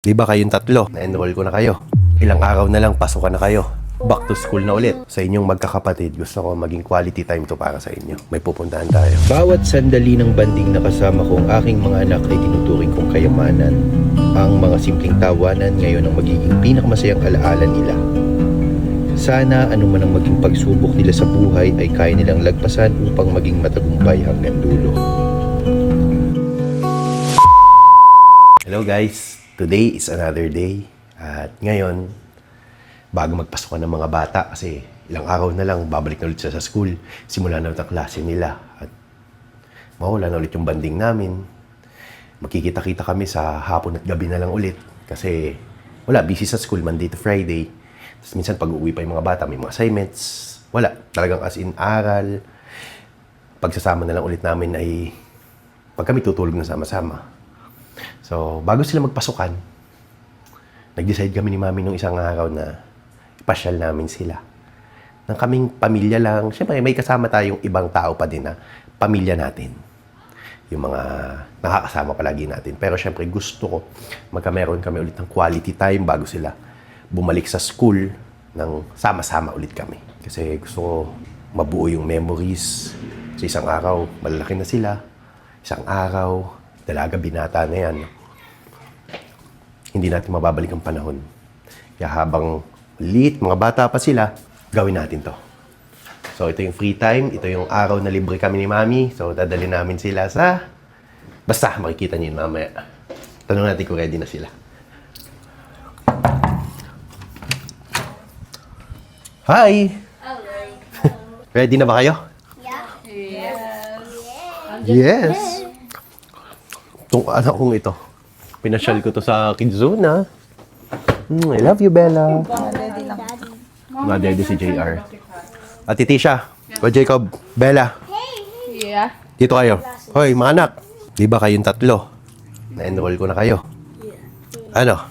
Di ba kayong tatlo? Na-enroll ko na kayo. Ilang araw na lang, pasukan na kayo. Back to school na ulit. Sa inyong magkakapatid, gusto ko maging quality time to para sa inyo. May pupuntahan tayo. Bawat sandali ng banding na kasama ko ang aking mga anak ay tinuturing kong kayamanan. Ang mga simpleng tawanan ngayon ang magiging pinakamasayang alaala nila. Sana anuman ang maging pagsubok nila sa buhay ay kaya nilang lagpasan upang maging matagumpay hanggang dulo. Hello guys! Today is another day. At ngayon, bago magpasukan ng mga bata, kasi ilang araw na lang, babalik na ulit sila sa school. Simula na ulit ang klase nila. At mawala na ulit yung banding namin. Makikita-kita kami sa hapon at gabi na lang ulit. Kasi wala, busy sa school, Monday to Friday. Tapos minsan pag-uwi pa yung mga bata, may mga assignments. Wala, talagang as in aral. Pagsasama na lang ulit namin ay pag kami tutulog na sama-sama. So, bago sila magpasukan, nag-decide kami ni Mami nung isang araw na ipasyal namin sila. Nang kaming pamilya lang, syempre may kasama tayong ibang tao pa din na pamilya natin. Yung mga nakakasama palagi natin. Pero syempre gusto ko magkameron kami ulit ng quality time bago sila bumalik sa school nang sama-sama ulit kami. Kasi gusto ko mabuo yung memories. Sa isang araw, malalaki na sila. Isang araw, dalaga binata na yan. Hindi natin mababalik ang panahon. Kaya habang liit, mga bata pa sila, gawin natin to. So, ito yung free time. Ito yung araw na libre kami ni Mami. So, dadali namin sila sa... Basta, makikita niyo yun mamaya. Tanong natin kung ready na sila. Hi! Ready na ba kayo? Yes! Itong anak kong ito. Pinasyal ko to sa Kidzuna. I love you, Bella. Daddy si JR. Ate Tisha, o Jacob, Bella. Yeah. Dito kayo. Hoy, mga anak. Di ba kayong tatlo? Na-enroll ko na kayo. Ano?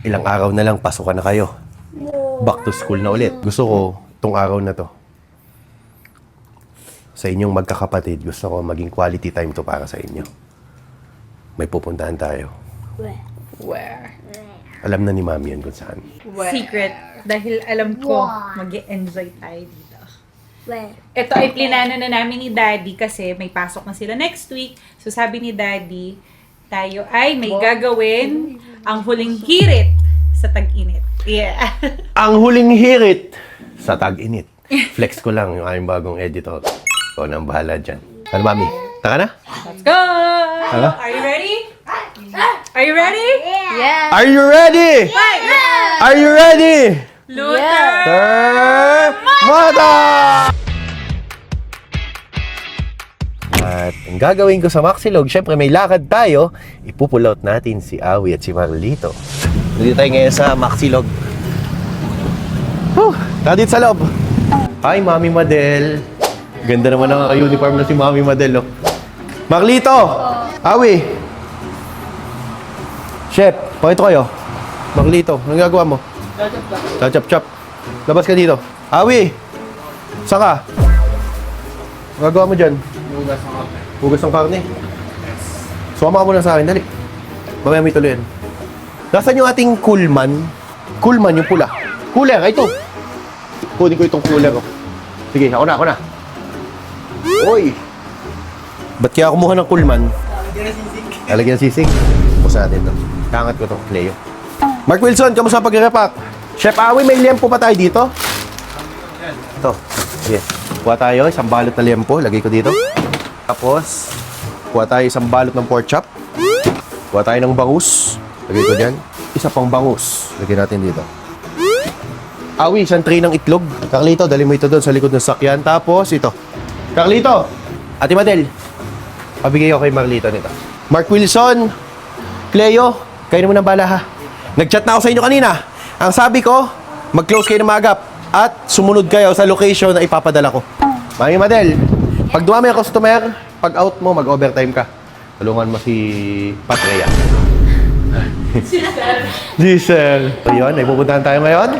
Ilang araw na lang, pasukan na kayo. Back to school na ulit. Gusto ko, tong araw na to, sa inyong magkakapatid, gusto ko maging quality time to para sa inyo. May pupuntahan tayo. Where? Alam na ni Mami yun kung saan. Secret. Dahil alam ko, mag-enjoy tayo dito. Where? Ito ay plinano na namin ni Daddy kasi may pasok na sila next week. So sabi ni Daddy, tayo ay may gagawin ang huling hirit sa tag-init. Yeah. Ang huling hirit sa tag-init. Flex ko lang yung aming bagong editor. Ikaw na ang bahala dyan. Ano, Mami? Taka na? Let's go! Hala? Are you ready? Are you ready? Yeah. Are you ready? Are you ready? Luther! Mata! At ang gagawin ko sa Maxilog, syempre may lakad tayo. Ipupull out natin si Awi at si Marlito. Dito tayo ngayon sa Maxilog. Tara dito sa loob. Hi, Mami Madel. Ganda naman ang uniform na si Mami Madel. Oh. Marlito! Awi! Chef, pakito kayo. Marlito, anong gagawa mo? Chop. Labas ka dito. Awi! Saan ka? Anong gagawa mo dyan? Hugas ng karne. Sumama ka muna sa akin, dali. Mamaya may tuloy yan. Nasaan yung ating coolman? Coolman, yung pula. Cooler, ito. Kunin ko itong cooler. Oh. Sige, ako na. Uy! Ba't kaya kumuha ng coolman? Lalagyan ng sisig. Pusa natin ito. Kangat ko ito, Cleo. Mark Wilson, kamusta pag-repack? Chef Awi, may liempo pa tayo dito? Ito. Sige. Kuha tayo, isang balot na liempo. Lagay ko dito. Tapos, kuha tayo isang balot ng pork chop. Kuha tayo ng bangus. Lagay ko dyan. Isa pang bangus. Lagay natin dito. Awi, isang tray ng itlog. Carlito, dali mo ito doon sa likod ng sakyan. Tapos, ito. Carlito! Ate Madel, pabigay ko kay Marlito nito. Mark Wilson, Cleo, kayo na muna bala ha. Nag-chat na ako sa inyo kanina. Ang sabi ko, mag-close kayo ng magap at sumunod kayo sa location na ipapadala ko. Mami Madel, pag dumami ang customer, pag out mo, mag-overtime ka. Tulungan mo si Patria. Diesel. So yun, may pupuntahan tayo ngayon.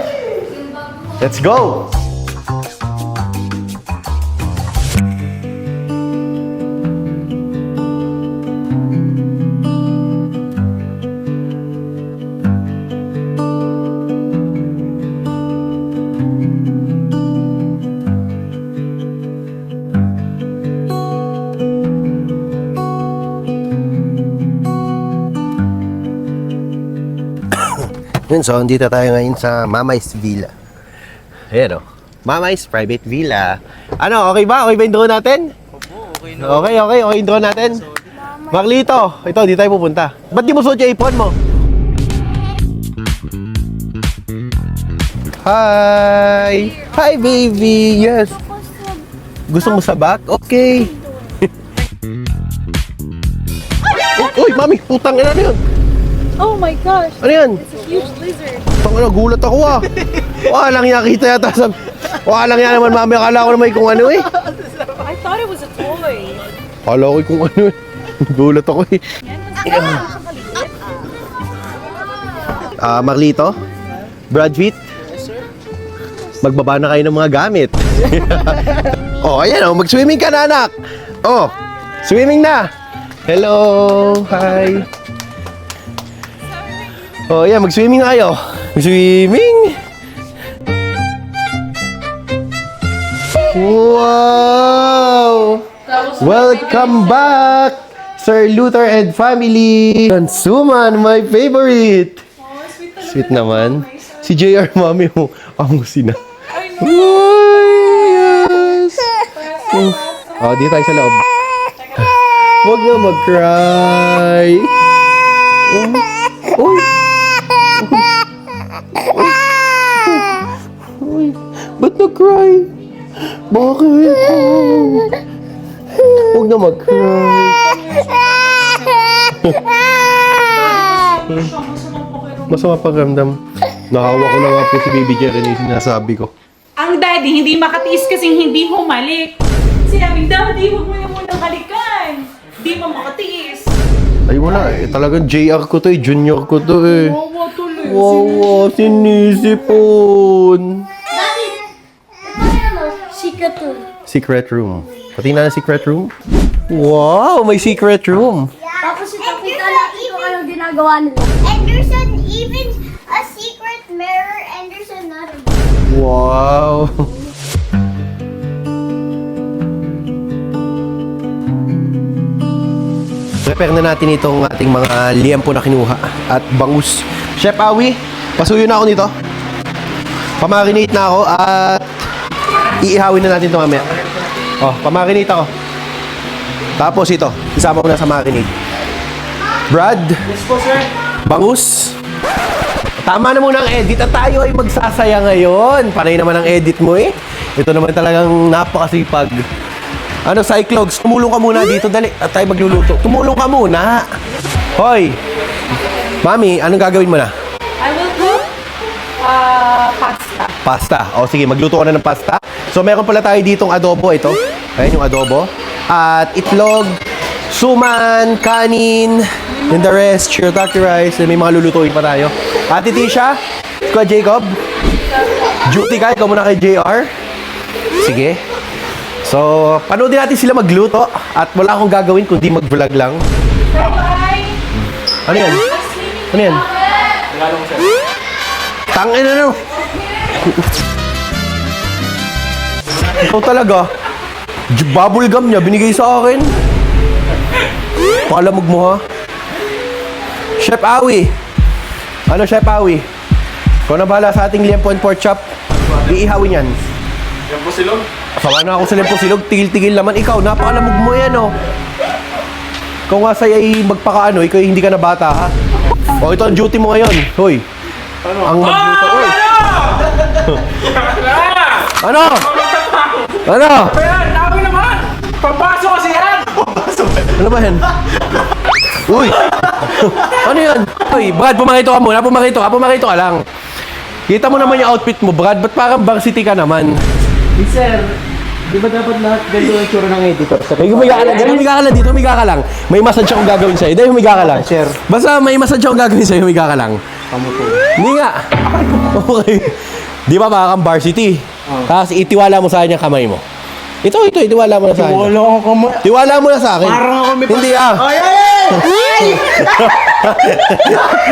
Let's go! Yun, so dito tayo ngayon sa Mamai's Villa. Ayan o. Mamai's Private Villa. Ano, okay ba? Okay ba yung drone natin? Okay na. Okay yung drone natin. Marlito, ito, di tayo pupunta. Ba't di mo suot yung apron mo? Hi! Hi, baby! Yes! Gusto mo sabak? Okay! Uy, mami! Putang ina na yun! Oh my gosh! Ano yan? It's a huge lizard. Tangina, gulat ako ah! Walang nakita yata sa... Walang yan naman, mami. Akala ko naman kung ano eh. I thought it was a toy. Akala ko kung ano eh. Gulat ako eh. Marlito? Bradfit? Magbaba na kayo ng mga gamit. Oh, ayan oh. Mag-swimming ka na, anak. Oh, swimming na. Hello. Hi. Oh, ayan. Mag-swimming na kayo. Swimming. Wow. Welcome back, Sir Luther and family. Suman, my favorite. Sweet naman. Si JR, mami mo. Amusin na. Yes. Oh, dito tayo sa loob. Huwag na mag-cry. Uy. Uy. Ba't na-cry? Bakit? Huwag na mag-cry. Masama pakiramdam. Nakawa ko na nga po si Baby Jeren yung sinasabi ko. Ang daddy hindi makatiis kasing hindi humalik. Sinabi, daddy, huwag mo na munang halikan. Hindi mo makatiis. Ay wala eh. Talagang JR ko to eh. Junior ko to eh. Wawa tuloy. Wow, sinisipon. Secret room. Secret room. Pati na secret room? Wow, may secret room. Tapos ipakita natin kung anong ginagawa nila. And there's even a secret mirror and there's another. Wow. Prepare na natin itong ating mga liempo na kinuha at bangus. Chef Awi, pasuyo na ako nito. Pamarinate na ako at iihawin na natin ito mamaya. Oh, pamarinate ako. Tapos ito, isama ko na sa marinade. Brad, Yes po, sir. bangus. Tama na muna ang edit at tayo ay magsasaya ngayon. Panay naman ang edit mo eh. Ito naman talagang napakasipag. Ano, Cyclogs, tumulong ka muna dito. Dali, at tayo magluluto. Tumulong ka muna. Hoy, Mami, anong gagawin mo na? I will cook pasta. Pasta. O sige, magluto ka na ng pasta. So meron pala tayo ditong adobo. Ito. Ayan yung adobo. At itlog, suman, kanin, and the rest, shirataki rice. May mga lulutuin pa tayo. Ate Tisha, Kuya Jacob, duty ka, ikaw muna kay JR. Sige. So, panoodin natin sila magluto at wala akong gagawin kundi mag-vlog lang. Bye! Ano yan? Ano yan? Regalo ko, sir. Tangin na no. Ikaw talaga. Bubble gum niya, binigay sa akin. Palamog mo ha. Chef Awi. Ano Chef Awi? Ikaw na bahala sa ating liempo and pork chop. Iihawin yan. Yan po silog. Sawa na ako sa liempo silog. Tigil-tigil naman. Ikaw, napakalamog mo yan oh. Ikaw nga sa'yo ay magpakaano. Ikaw hindi ka na bata ha. O ito ang duty mo ngayon. Hoy. Ang magluto. Hoy. Ano? Ano? Ayan, nabi naman! Papasok kasi yan! Ano ba yan? Uy! Ano yan? Uy, Brad, pumakito ka muna. Pumakito ka lang. Kita mo naman yung outfit mo, Brad. Ba't parang varsity ka naman? Sir, di ba dapat lahat ganito ang tsura ng editor? May humiga ka lang. Humiga ka lang dito. Humiga ka lang. May massage akong gagawin sa'yo. Dahil humiga ka lang. Sir. Basta may massage akong gagawin sa'yo. Humiga ka lang. Kamu po. Hindi nga. Okay. Di ba baka kang varsity? Tapos itiwala mo sa akin yung kamay mo. Ito. Itiwala mo na sa akin. Wala akong kamay. Tiwala mo na sa akin. Parang ako may... Hindi ah. Ay, ay, ay!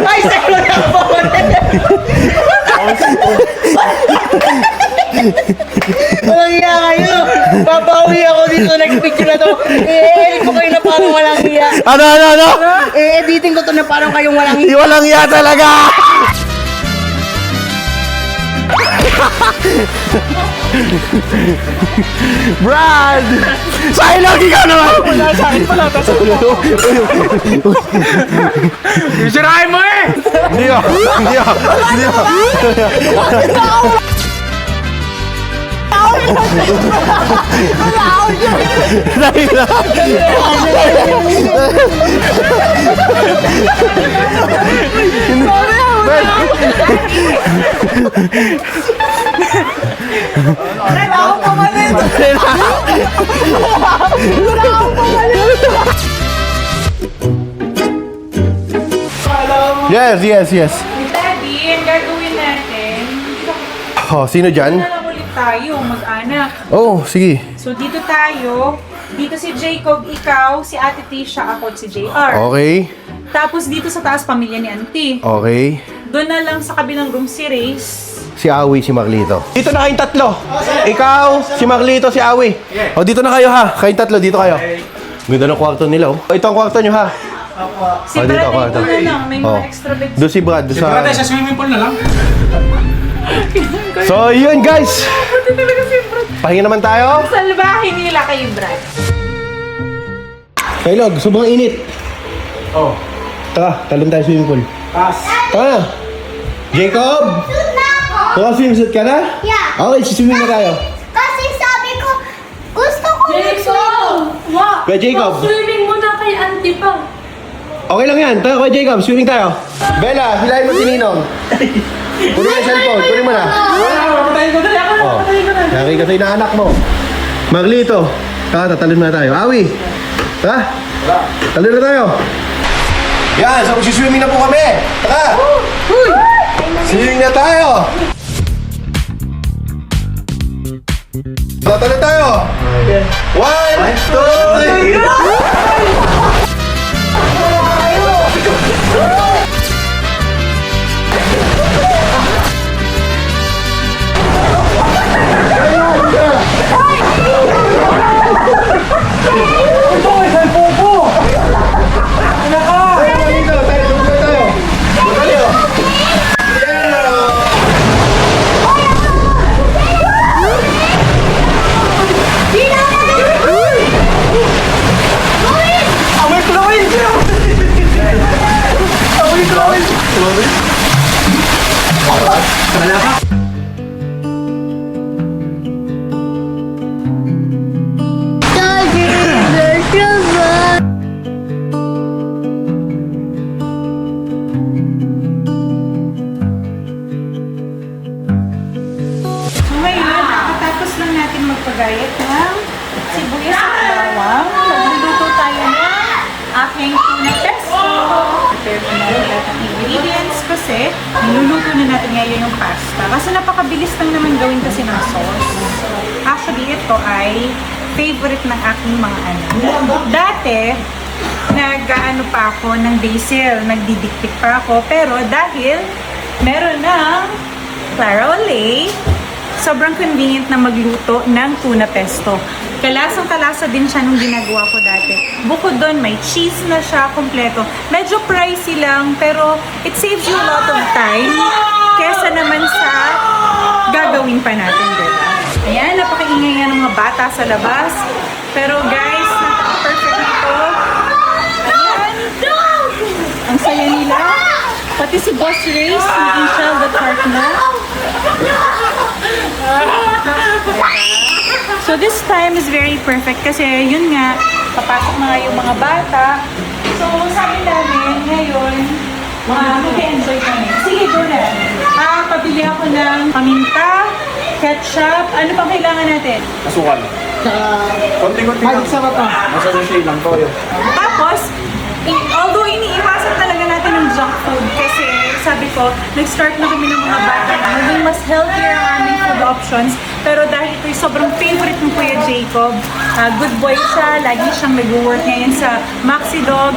Ay, sir, wala ako. Walang hiya kayo. Babawi ako dito next picture na to. I-edit ko kayo na parang walang hiya. Ano? I-editing ko to na parang kayong walang hiya. Walang iya talaga! Brad! Silog, ikaw naman! Wala sa akin pala. Sirahin mo eh! Hindi ako! Hindi ako! Hindi ako! Dahil na! Yes, yes, yes. Daddy, ang gagawin natin, Oh, sino dyan? na lang ulit tayo, mag-anak. Oh, sige. So, dito tayo. Dito si Jacob, ikaw, si Ate Tisha, ako, at si JR. Okay. Tapos dito sa taas, pamilya ni Auntie. Okay. Doon na lang sa kabilang room si Race. Si Awi, si Marlito. Dito na kayong tatlo. Ikaw, si Marlito, si Awi. O, dito na kayo ha. Kayong tatlo, dito kayo. Ganda ng kwarto nila oh. Ito ang kwarto nyo ha. Si Oh, dito, Brad, kwarto. doon na lang. May mga Oh. extra beds. Doon si Brad, doon Para tayo sa... sa swimming pool na lang. So, yun guys. Buti talaga si Brad. Pahinga naman tayo. Salbahin nila kay Brad. Kailog, sobrang init. Oh. Tara, talon tayo swimming pool. Pass. Tara. Jacob! Suit na ako. Tara, swimsuit ka na? Yeah. Okay, swimming na tayo. Kasi sabi ko, gusto ko mag-swimming. Kuya Jacob. Swimming muna kay auntie pa. Okay lang yan. Tara, Kuya Jacob, swimming tayo. Bella, hilahin mo si Ninong. Kunin mo yung cellphone, kunin mo na. Papatayin ko dali ako. Oh, laki kasi na anak mo. Marlito, tara, tatalon na tayo. Awi, tara, talon na tayo. Yan, so magsiswimming na po kami. Tara! Swimming na tayo! Talon tayo! 1, 2, 3! So ngayon, katapos lang natin magpagayat ng sibuyas at bawang. Magluluto tayo ng aking tuna pesto. Prepare ko na rin lahat ng ingredients kasi niluluto na natin ngayon yung pasta. Kasi napakabilis lang naman gawin kasi ng sauce. Actually, ito ay favorite ng aking mga anak. Dati, nag-ano pa ako ng basil, nagdidiktik pa ako. Pero dahil meron ng Clara Olay, sobrang convenient na magluto ng tuna pesto. Kalasang-kalasa din siya nung ginagawa ko dati. Bukod doon, may cheese na siya, kompleto. Medyo pricey lang, pero it saves you a lot of time kesa naman sa gagawin pa natin, diba? Ayan, napakaingay nga ng mga bata sa labas. Pero guys, napaka-perfect nito. Ayan. Ang saya nila. Pati si Boss Race, naging shell the park na. So this time is very perfect kasi yun nga, papasok na nga yung mga bata. So sabi namin ngayon, mag-enjoy kami. Sige, go na. Pabili ako ng paminta, ketchup, ano pa kailangan natin? Asukal. Konting-konting lang. Sarap pa. Nasa sachet lang toyo. Tapos, although iniiwasan talaga natin ng junk food kasi sabi ko, nag-start na kami ng mga bata na maging mas healthier ang aming food options. Pero dahil ito yung sobrang favorite ng Kuya Jacob, good boy siya, lagi siyang nag-work ngayon sa Maxi Dog.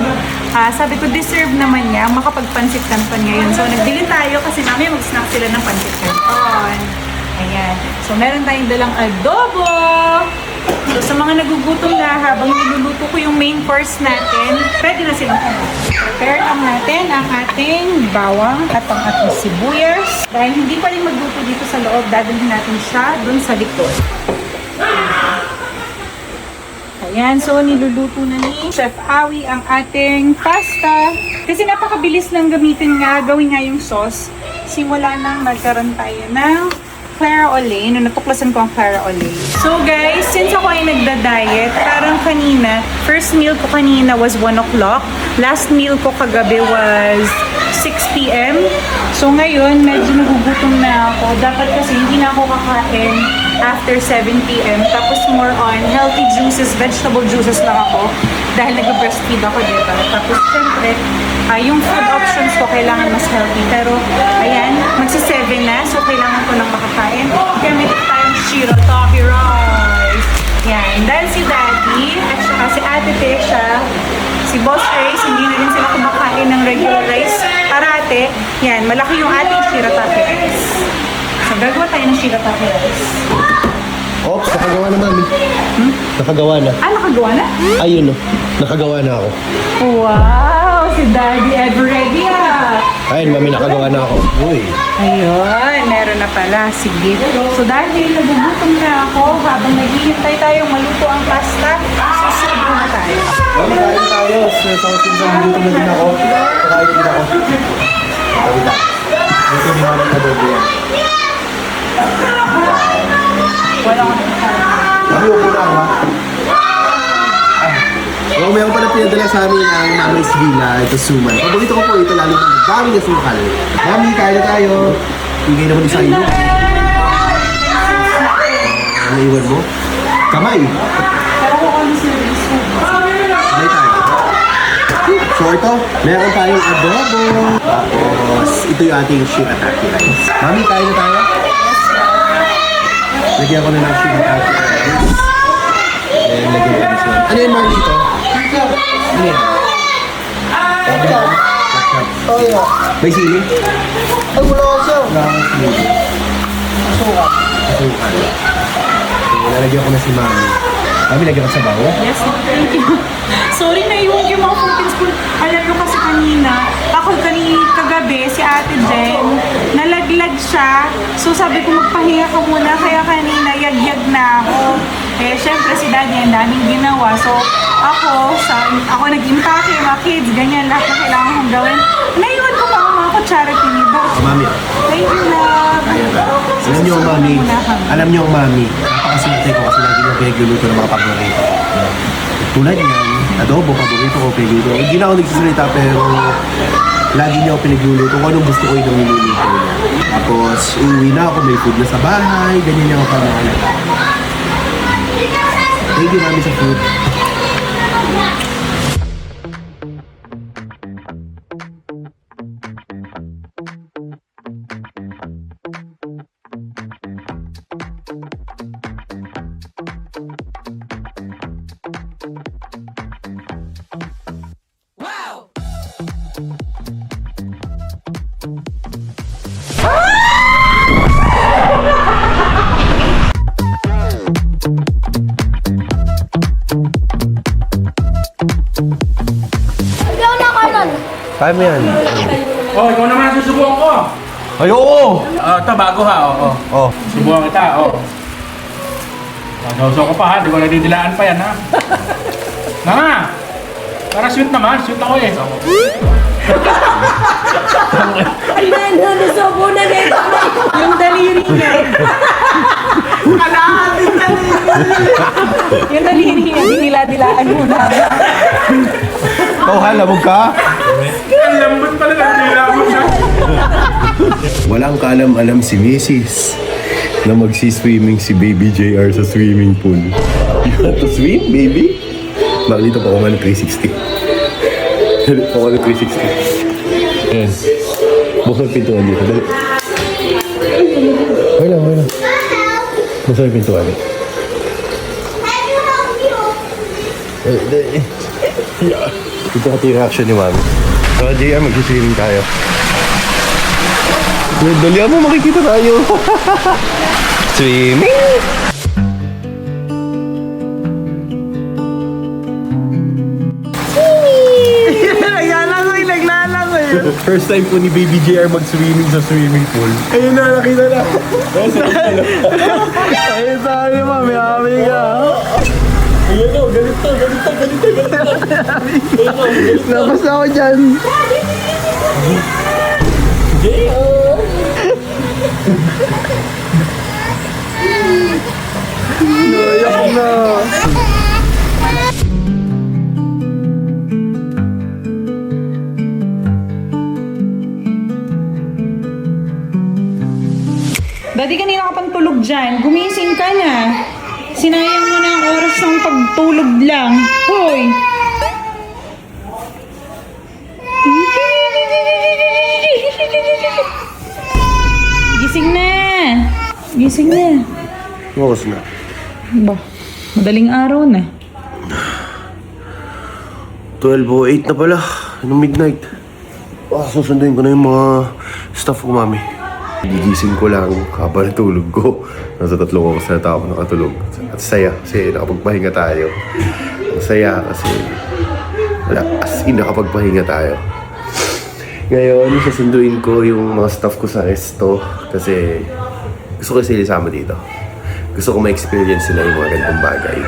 Sabi ko, deserve naman niya makapagpansit canton ngayon. So, nagbili tayo kasi namin mag-snack sila ng pansit canton. Ayan. So, meron tayong dalang adobo. So sa mga nagugutom na habang niluluto ko yung main course natin, pwede na silang kumain. Prepare lang natin ang ating bawang at ang ating sibuyas. Dahil hindi pa rin magluto dito sa loob, dadalhin natin siya dun sa likod. Ayan, so niluluto na ni Chef Awi ang ating pasta. Kasi napakabilis lang gawin nga yung sauce. Simula nang magkaroon tayo ng Clara Olay, nung natuklasan ko ang Clara Olay. So guys, since ako ay nagda-diet, parang kanina, first meal ko kanina was 1 o'clock. Last meal ko kagabi was 6 p.m. So ngayon, medyo nagugutom na ako. Dapat kasi hindi na ako kakain after 7 p.m. Tapos more on healthy juices, vegetable juices lang ako. Dahil nag-breastfeed ako, diba? Tapos syempre, yung food options ko kailangan mas healthy. Pero, ayan, magsi-7 na. So, kailangan ko nang makakain. Gamit tayong shirataki rice. Yan. Dahil si Daddy, at saka si Ate Tesha, si Boss Ace, hindi na rin sila kumakain ng regular rice. Parate, yan, malaki yung ating shirataki rice. So, gagawa tayo ng shirataki rice. Oops, nakagawa na, Mami. Nakagawa na. Nakagawa na? Ayun, nakagawa na ako. Wow! Si Daddy ever ready Ayun, Mami, nakagawa na ako. Uy. Ayun, meron na pala. Sige. So dahil nagugutom na ako, habang naghihintay tayong maluto ang pasta, susunod na tayo. Kain tayo. Sa usin dito na din ako. Kakain din ako. Kabita. Dito din ako adobo yan. Wala ko na Mami, upo na ako ha. Oh, mayroon pa na pinadala sa amin ang Mami's Villa. Ito suman. Paborito ko po ito lalo ng dami na sukal. Mami, kain na tayo. Hingay naman din sa inyo. Ano iwan mo? Kamay. Pero ko kung gusto yung soup. Kamay tayo. So ito, meron tayong adobo. Tapos, ito yung ating shirataki rice. Mami, kain na tayo? Lagyan ko na ng shirataki rice. And lagyan ko na siya. Ano yung Mami ito? Ano yan? Ketchup. Toyo. May sili? Ay, wala ko sir. Wala akong sili. Asukal. Asukal. So, lalagyan ko na si Mami. Mami, lagyan ko sa bawo. Yes, thank you. Sorry na yung mga food spoon. Alam nyo kasi kanina, kagabi, si Ate Jen, nalaglag siya. So sabi ko magpahinga ka muna, kaya kanina yag-yag na ako. Eh, syempre si Daddy, ang daming ginawa. So, ako nag-impake, mga kids, ganyan lahat na kailangan kong gawin. Naiwan ko pa ang mga kutsara tinidor. Oh, Mami. Thank you, love. Ayan na. Alam niyo, Mami, napakaswerte ko kasi lagi niyo pinagluluto ng mga paborito. Tulad niyan, adobo, paborito ko, pinagluluto. Hindi na ako nagsasalita pero lagi niyo ako pinagluluto kung anong gusto ko yung niluluto niya. Tapos, uuwi na ako, may food na sa bahay, ganyan niya ako pamahalaga. Thank you, Mami, sa food. Kaya mo yan. Oh, ikaw naman ang susubukan ko. Ay, oo! Ito, bago ha. Oo. Oh. Subukan kita. Oo. Sausaw ko pa ha. Di ko nadidilaan pa yan ha. Nga! Para sweet naman. Sweet ako eh. Yung daliri niya. Kalahating daliri. Yung daliri niya, dinila-dilaan muna. Oh, halabog ka? Ang lambot pala ng dila mo siya. Walang kaalam-alam si Mrs. na magsi-swimming si Baby JR sa swimming pool. You want to swim, baby? Dito pa ako man 360. Dito pa ako man 360. Ayan. Buksan yung pintuan dito. Dali. Okay lang, okay lang. Buksan yung pintuan dito. Dali. Yeah. Ito ka reaction ni Mami. So, JR, mag-swimming tayo. Dali mo, makikita tayo. Swimming! First time po ni Baby JR mag-swimming sa swimming pool. Ayun na, nakita na. Ayun sa akin, mami. Mami ka. Ayun o, ganito. Labas na ako dyan. JR! Nayak na. Daddy, kanina ka pang tulog dyan. Gumising ka na. Sinayang mo na ang oras ng pagtulog lang. Hoy! Gising na! Gising na. Oras na. Ba, madaling araw na. 12:08 na pala. Anong midnight? Susunduin ko na yung mga staff ko, mami. Gigising ko lang habang natulog ko. Nasa 3 oras na ako nakatulog. At saya kasi nakapagpahinga tayo. Ang saya kasi as in nakapagpahinga tayo. Ngayon, sasunduin ko yung mga staff ko sa resto kasi gusto ko sila isama dito. Gusto ko ma-experience sila yung mga ganitong bagay.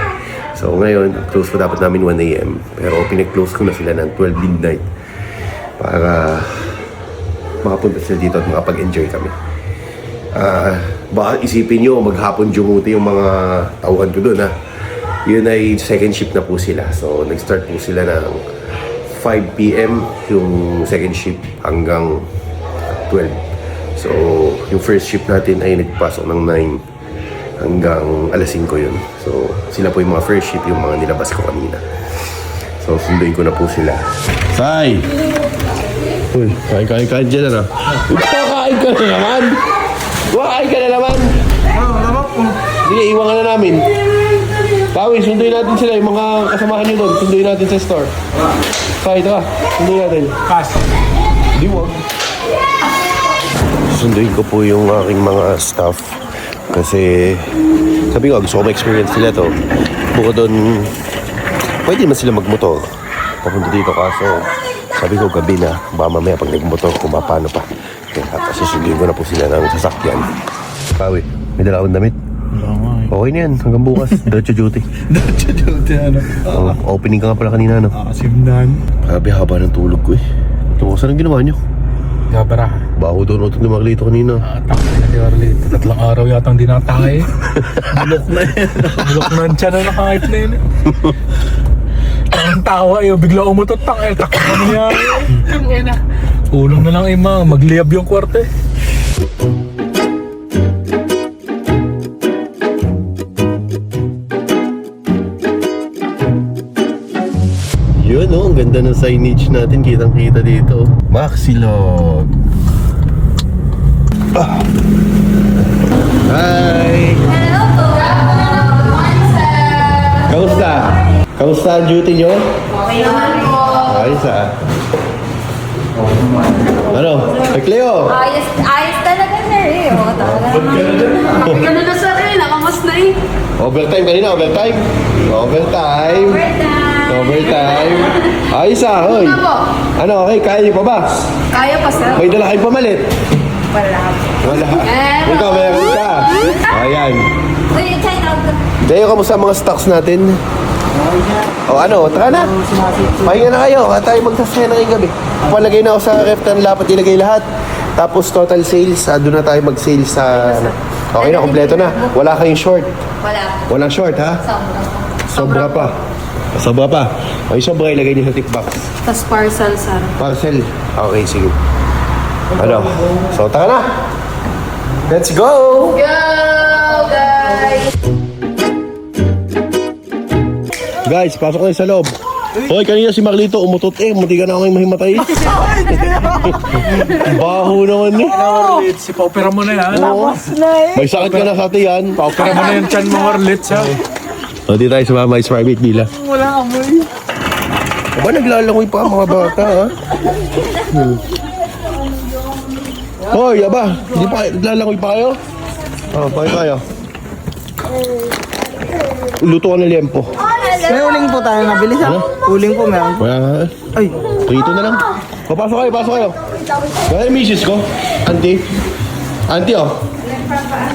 So ngayon, close ko dapat namin 1 AM. Pero pinag-close ko na sila ng 12 midnight para makapunta sila dito at makapag-enjoy kami. Baka isipin nyo, maghapon dumuti yung mga tauhan ko doon, ha. Yun ay second shift na po sila. So, nag-start po sila ng 5 PM yung second shift hanggang 12. So, yung first shift natin ay nagpasok ng 9 hanggang alas 5 yun. So, sila po yung mga first shift, yung mga nilabas ko kanina. So, sunduin ko na po sila. Sai! Uy, kain dyan na. Kakain ka na naman! Kakain ka na naman! Sige, iwan ka na namin. Tawi, sunduin natin sila, yung mga kasamahan nyo doon. Sunduin natin sa store. Kaya ito ka, sunduin natin. Pass. Di wag. Sunduin ko po yung aking mga staff. Kasi, sabi ko, gusto ko ma-experience nila to. Bukod doon, pwede man sila magmotor. Papunta dito kaso, sabi ko gabi na, baka mamaya pag nagmotor kung paano pa. Kaya susunduin ko na po sila ng sasakyan. Pawi, may dala akong damit. Okay na yan, hanggang bukas. Diretso duty. Diretso duty, ano? Opening ka nga pala kanina, no? Simnan. Grabe haba ng tulog ko eh. Ito, saan ang ginawa nyo? Gabara. Baho doon utog na maglito kanina. Takay na ni Arlie. 3 araw yata hindi nakatay. Bulok na yan. Bulok na yan siya na nakahit na yun. Ang tawa eh. Bigla umutot. Takay na niya. Tangay na. Ulong na lang ima. Magliyab yung kwarte. Yun oh, ang ganda ng signage natin. Kitang-kita dito. Maxilog. Hi! Hello po. Kamusta? Kamusta ang duty nyo? Okay naman po. Ayos ah. Ano? Hey Cleo! Ayos talaga sir eh. O, talaga. Ganun na sa akin, nakamas na eh. Overtime kanina, overtime? Overtime! Overtime! Ayos ah, hoy! Ano po? Ano, okay, kaya niyo pa ba? Kaya pa sir. May dala kayong pamalit? Wala. Wala. Meron. Ikaw, meron ka. Ayan. Uy, check out. Deo, kamusta ang mga stocks natin? O ano, tara na. Pahinga na kayo. At tayo magsasaya na ngayong gabi. Palagay na ako sa ref na dapat ilagay lahat. Tapos total sales, doon na tayo mag-sales sa... Okay na, kompleto na. Wala kayong short. Wala. Walang short, ha? Sobra pa. Sobra pa. Okay, sobra ilagay niyo sa tip box. Tapos parcel sir. Parcel. Okay, sige. Ano? So, tara na. Let's go! Go guys! Guys, pasok na sa loob. Hoy, kanina si Marlito umutot munti ka na akong mahimatay. Baho naman eh. Arlit, si paupera mo na yan. Oo. May sakit ka na sa atiyan. Paupera mo na yung chan mo, Arlit, ha? O, di tayo sumama sa private villa. Wala amoy. Aba, naglalangoy pa ang mga bata, ha? Hoy, aba, hindi pa naglalangoy pa kayo? Bakit kayo? Luto ka na liempo. May uling po tayo nabili sa. Uling po meron. Kaya nga, Ay, prito na lang. Papasok kayo, pasok kayo. Wala yung misis ko. Auntie. Auntie, oh.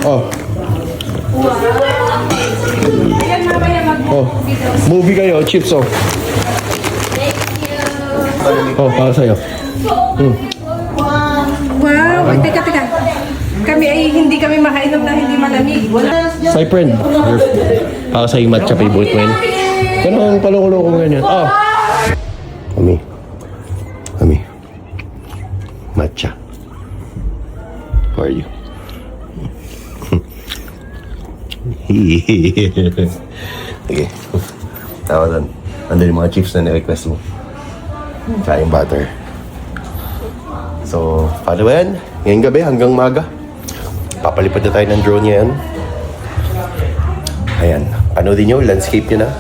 Oh. Oh. Movie kayo, chips, oh. Oh, para sa'yo. Wow, ay, teka. Kami ay hindi kami makainom na hindi malamig. Say friend. Para sa'yo matcha favorite mo yun. Ganun, palukulo ko ganyan. Oh. Mami. Matcha. For you. Sige. Tawa doon. Andun yung mga chips na ni-request mo. Tsaka yung butter. So, paano ba yan? Ngayong gabi hanggang maga. Papalipad na tayo ng drone yan. Ayan. Panoodin nyo, landscape nyo na.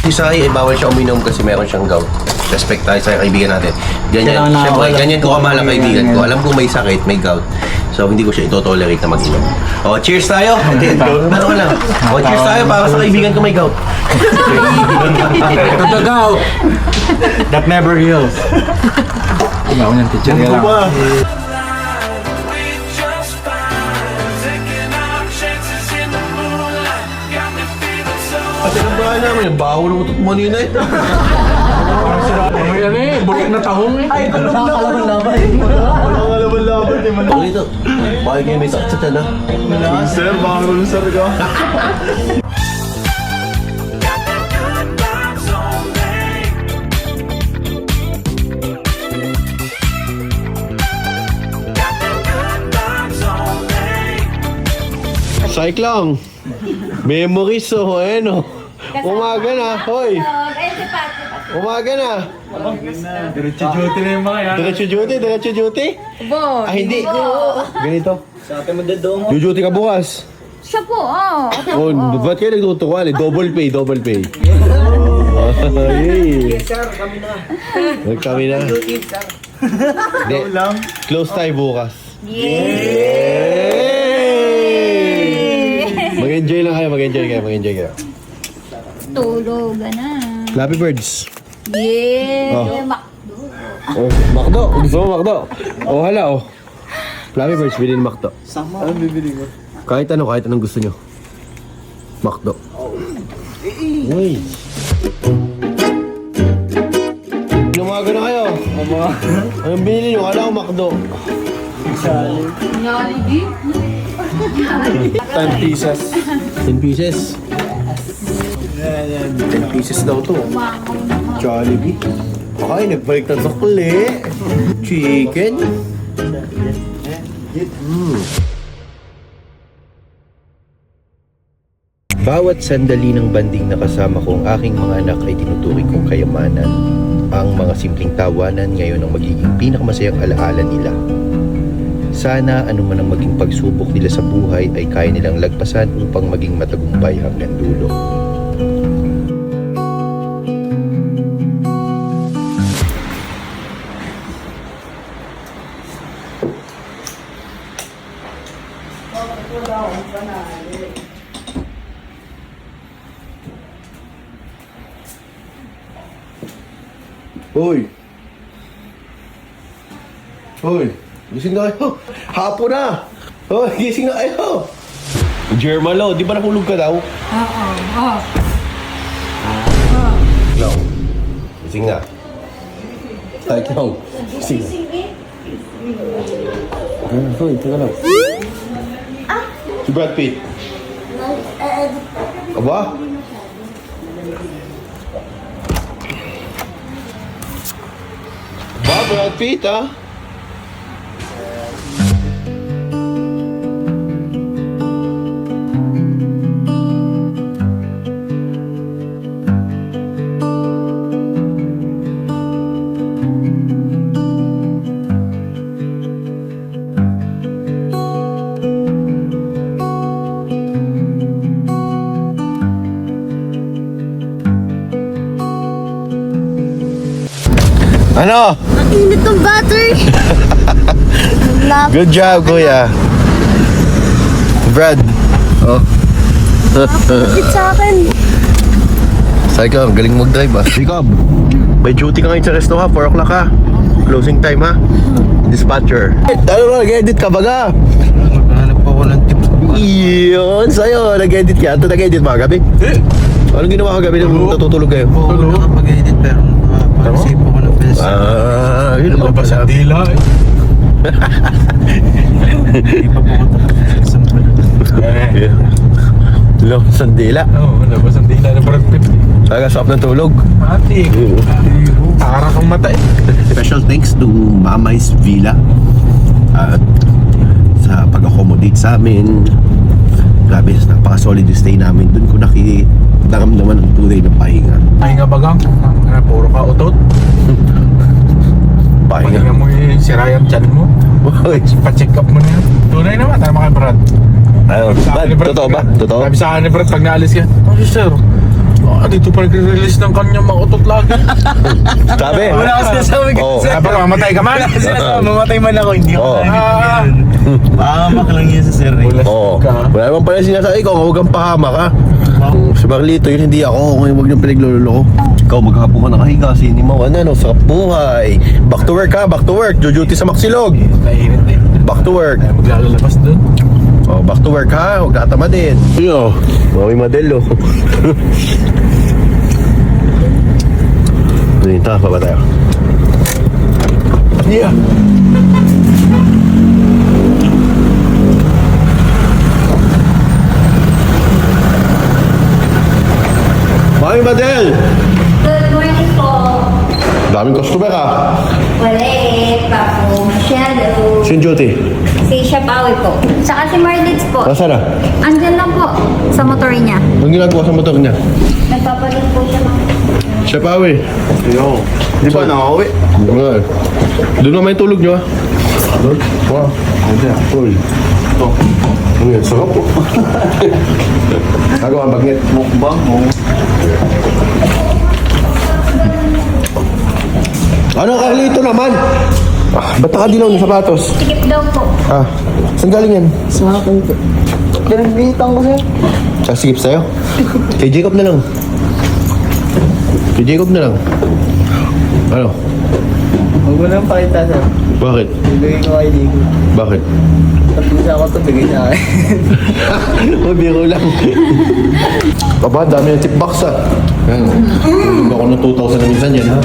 Si Sai ay bawal siya uminom kasi meron siyang gout. Respect tayo sa kaibigan natin. Ganyan, syempre, ganyan ko kamahal ang kaibigan ko. Alam ko may sakit, may gout. So, hindi ko siya ito-tolerate na mag-inom. O, cheers tayo! Ano ka lang? O, cheers tayo para sa kaibigan ko may gout. The gout! That never heals. Tingnan ko niyang teacher niya lang. Kasi ang bahay namin, yung baho na utot mo nina eh. May ano eh, bulok na tahong eh. Ay, Nakakalaban-laban eh. Dito, bakit kayo may sakit sa tiyan ha? Sir, baka sir ka. Cyclone! Memories oh, ano? Umaga na, hoy! Umaga na! Diretso duty na yung mga yan. Diretso duty? Boy. Ah, hindi. Ganito. Sa akin magdadong. Duty ka bukas. Siya po, oh. Oh, ba't kayo nagtutukan eh? Double pay. Ay. Yes, sir. Kami na. Kami na. Hindi. Close tayo bukas. Yay! Mag-enjoy lang kayo, mag-enjoy kayo. Tulugan na. Flappy Birds. Yeah. Oh. Oh, Macdo. Gusto mo Macdo? Oh, hala oh. Flappy Birds, bilhin Macdo. Sama. Anong bibili mo? Kahit anong gusto nyo. Macdo. Uy. Lumaga na kayo. Anong binili nyo? Kala ko Macdo. Jollibee? 10 pieces. 10 pieces? Yan. 10 pieces daw to. Jollibee. Okay, nagbalik na sukli. Chicken. Bawat sandali ng banding na kasama ko ang aking mga anak ay tinuturing kong kayamanan. Ang mga simpleng tawanan ngayon ang magiging pinakamasayang alaala nila. Sana anuman ang maging pagsubok nila sa buhay ay kaya nilang lagpasan upang maging matagumpay hanggang dulo. Hoy, gising na kayo. Hapon na. Hoy, gising na kayo. Germalo, di ba nahulog ka daw? Oo. No. Gising na. Ay, ikaw. Gising na. Hoy, teka lang. Si Brad Pitt. Aba? Brad Pitt, ah. Ano? Ang init ng battery. Love. Good job, kuya. Brad. Oh. It's sa akin. Sabi ka, galing mag-drive ah. Jacob, may duty ka ngayon sa resto ha, 4 o'clock ha. Closing time ha. Dispatcher. Ano ba, nag-edit ka baga? Naghanap po ako ng tips. Iyon, sa'yo, nag-edit ka. Ito nag-edit mga gabi? Anong ginawa ka gabi nung natutulog kayo? Oo, nakapag-edit pero nakapag-save ako ng fest. Yun naman Labas pala. ang dila eh. Hindi pa po ako tapos sa exam ko na. Lo, sandila. Oo, labas ang dila na Brad Pitt. Tagasap ng tulog. Mati. Para kang mata eh. Special thanks to Mamai's Villa at sa pag-accommodate sa amin. Grabe, napaka-solid yung stay namin. Doon ko naman ang tunay ng pahinga. Pahinga bagang. Puro ka utot. Pahinga Pahinga. mo yung sira yung tiyan mo. Uy, Pa-check up mo na yan. Tunay naman, tama kay Brad. ayun. Sabi ni Brad, totoo ba? Totoo? Sabi sa akin ni Brad pag naalis ka, oh sir, dito pa nag-release ng kanyang mga utot lagi. Sabi? Wala kasi sinasabi ko, Oo. sir. Baka mamatay ka man. Mamatay man ako, hindi ako Oo. Pahamak lang yun sa sir eh. Oo. Wala naman pala sinasabi ko, huwag kang pahamak ha. Si Marlito, yun hindi ako. Ngayon huwag niyong pinaglulolo ko. Ikaw, maghapon ka nakahiga. Sinimaw, ano, sarap buhay. Back to work ha, back to work. Duty sa Maxilog. Kainit eh. Back to work. Kaya maglalabas dun. Oh, back to work ha, huwag katama din. Yo, mami Madelo. Ito, pa ba tayo? Yeah. Mami Madel! Good morning po. Daming customer ha. Wala eh. Papo. Shadow. Sin duty. Si Shabawi po. Saka si Marlitz po. Nasaan na? Andyan lang po. Sa motor niya. Anong ginagawa sa motor niya? Nagpapalit po siya. Siya pa, we. Yo. Di ba nakauwi? Nga eh. Doon naman yung tulog niyo ah. Doon? Wow. Uy. Ito. Ano yan? Sarap po. Nagawa ang bagnet. Mukbang mo. Ano, Carlito naman? Ba't nakadilaw ng sapatos? Tikip daw po. Saan galing yan? Sa akin po. Pinagbitan ko sir. Sasigip sa'yo? Kay Jacob na lang. Kay Jacob na lang. Ano? Huwag mo nang pakita sir. Bakit? Bibigay ko kay Diego. Bakit? Tapos ako ito, bigay sa akin. O, biro lang. Aba, dami ng tip box ah. Yan. Tulog ako ng 2,000 na minsan yan ha.